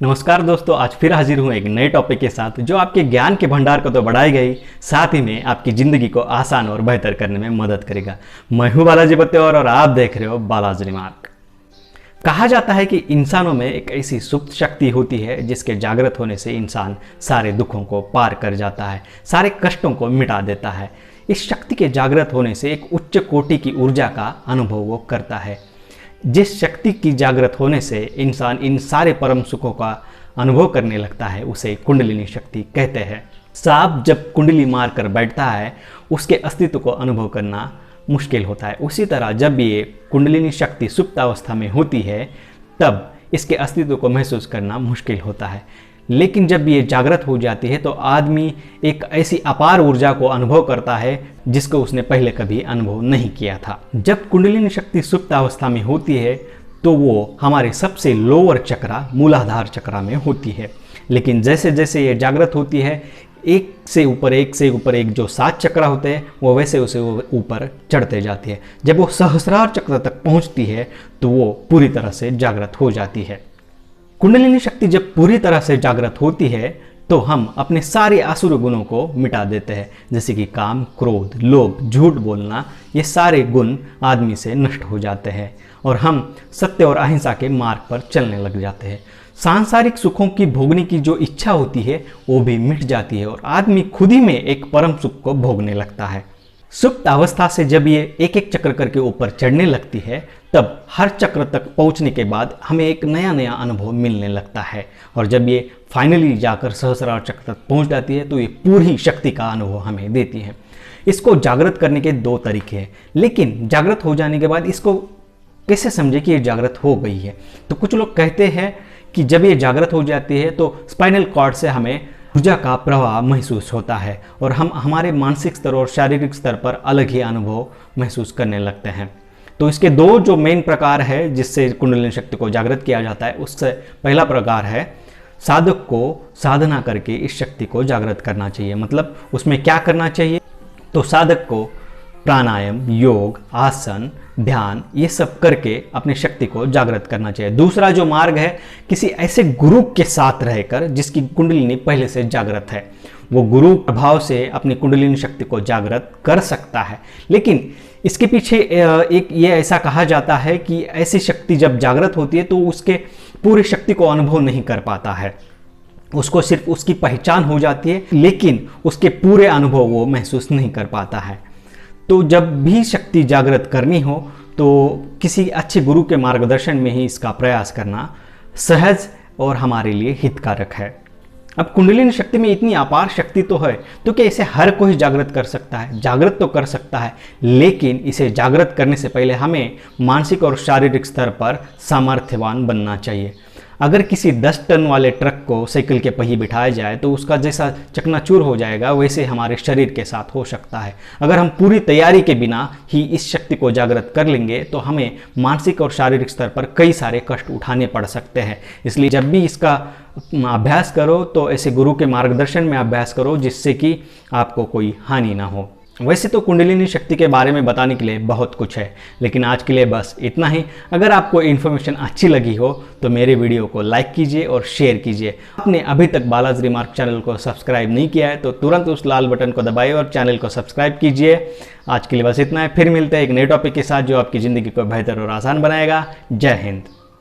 नमस्कार दोस्तों, आज फिर हाजिर हूँ एक नए टॉपिक के साथ जो आपके ज्ञान के भंडार को तो बढ़ाएगा ही, साथ ही में आपकी ज़िंदगी को आसान और बेहतर करने में मदद करेगा। मैं हूँ बालाजी बत्तेवर और आप देख रहे हो बालाजी रिमार्क। कहा जाता है कि इंसानों में एक ऐसी सुप्त शक्ति होती है जिसके जागृत होने से इंसान सारे दुखों को पार कर जाता है, सारे कष्टों को मिटा देता है। इस शक्ति के जागृत होने से एक उच्च कोटि की ऊर्जा का अनुभव वो करता है। जिस शक्ति की जागृत होने से इंसान इन सारे परम सुखों का अनुभव करने लगता है उसे कुंडलिनी शक्ति कहते हैं। सांप जब कुंडली मार कर बैठता है उसके अस्तित्व को अनुभव करना मुश्किल होता है। उसी तरह जब ये कुंडलिनी शक्ति सुप्त अवस्था में होती है तब इसके अस्तित्व को महसूस करना मुश्किल होता है। लेकिन जब ये जागृत हो जाती है तो आदमी एक ऐसी अपार ऊर्जा को अनुभव करता है जिसको उसने पहले कभी अनुभव नहीं किया था। जब कुंडलिनी शक्ति सुप्त अवस्था में होती है तो वो हमारे सबसे लोअर चक्रा मूलाधार चक्रा में होती है। लेकिन जैसे जैसे ये जागृत होती है एक से ऊपर एक जो 7 चक्रा होते हैं वो वैसे उसे ऊपर चढ़ते जाती है। जब वो सहस्रार चक्र तक पहुंचती है तो वो पूरी तरह से जागृत हो जाती है। कुंडलिनी शक्ति जब पूरी तरह से जागृत होती है तो हम अपने सारे आसुर गुणों को मिटा देते हैं, जैसे कि काम, क्रोध, लोभ, झूठ बोलना। ये सारे गुण आदमी से नष्ट हो जाते हैं और हम सत्य और अहिंसा के मार्ग पर चलने लग जाते हैं। सांसारिक सुखों की भोगने की जो इच्छा होती है वो भी मिट जाती है और आदमी खुद ही में एक परम सुख को भोगने लगता है। सुप्त अवस्था से जब ये एक एक चक्र करके ऊपर चढ़ने लगती है तब हर चक्र तक पहुंचने के बाद हमें एक नया नया अनुभव मिलने लगता है और जब ये फाइनली जाकर सहस्रार चक्र तक पहुंच जाती है तो ये पूरी शक्ति का अनुभव हमें देती है। इसको जागृत करने के 2 तरीके हैं, लेकिन जागृत हो जाने के बाद इसको कैसे समझे कि ये जागृत हो गई है। तो कुछ लोग कहते हैं कि जब ये जागृत हो जाती है तो स्पाइनल कॉर्ड से हमें ऊर्जा का प्रवाह महसूस होता है और हम हमारे मानसिक स्तर और शारीरिक स्तर पर अलग ही अनुभव महसूस करने लगते हैं। तो इसके 2 जो मेन प्रकार है जिससे कुंडलिनी शक्ति को जागृत किया जाता है, उससे पहला प्रकार है साधक को साधना करके इस शक्ति को जागृत करना चाहिए। मतलब उसमें क्या करना चाहिए, तो साधक को प्राणायाम, योग, आसन, ध्यान ये सब करके अपनी शक्ति को जागृत करना चाहिए। दूसरा जो मार्ग है किसी ऐसे गुरु के साथ रहकर जिसकी कुंडलिनी पहले से जागृत है, वो गुरु प्रभाव से अपनी कुंडलिनी शक्ति को जागृत कर सकता है। लेकिन इसके पीछे एक ये ऐसा कहा जाता है कि ऐसी शक्ति जब जागृत होती है तो उसके पूरी शक्ति को अनुभव नहीं कर पाता है, उसको सिर्फ उसकी पहचान हो जाती है लेकिन उसके पूरे अनुभव वो महसूस नहीं कर पाता है। तो जब भी शक्ति जागृत करनी हो तो किसी अच्छे गुरु के मार्गदर्शन में ही इसका प्रयास करना सहज और हमारे लिए हितकारक है। अब कुंडलिनी शक्ति में इतनी अपार शक्ति तो है तो क्या इसे हर कोई जागृत कर सकता है? जागृत तो कर सकता है, लेकिन इसे जागृत करने से पहले हमें मानसिक और शारीरिक स्तर पर सामर्थ्यवान बनना चाहिए। अगर किसी 10 टन वाले ट्रक को साइकिल के पहिए बिठाया जाए तो उसका जैसा चकनाचूर हो जाएगा वैसे हमारे शरीर के साथ हो सकता है। अगर हम पूरी तैयारी के बिना ही इस शक्ति को जागृत कर लेंगे तो हमें मानसिक और शारीरिक स्तर पर कई सारे कष्ट उठाने पड़ सकते हैं। इसलिए जब भी इसका अभ्यास करो तो ऐसे गुरु के मार्गदर्शन में अभ्यास करो जिससे कि आपको कोई हानि ना हो। वैसे तो कुंडलिनी शक्ति के बारे में बताने के लिए बहुत कुछ है, लेकिन आज के लिए बस इतना ही। अगर आपको इन्फॉर्मेशन अच्छी लगी हो तो मेरे वीडियो को लाइक कीजिए और शेयर कीजिए। आपने अभी तक बालाजी रिमार्क चैनल को सब्सक्राइब नहीं किया है तो तुरंत उस लाल बटन को दबाइए और चैनल को सब्सक्राइब कीजिए। आज के लिए बस इतना है, फिर मिलते हैं एक नए टॉपिक के साथ जो आपकी ज़िंदगी को बेहतर और आसान बनाएगा। जय हिंद।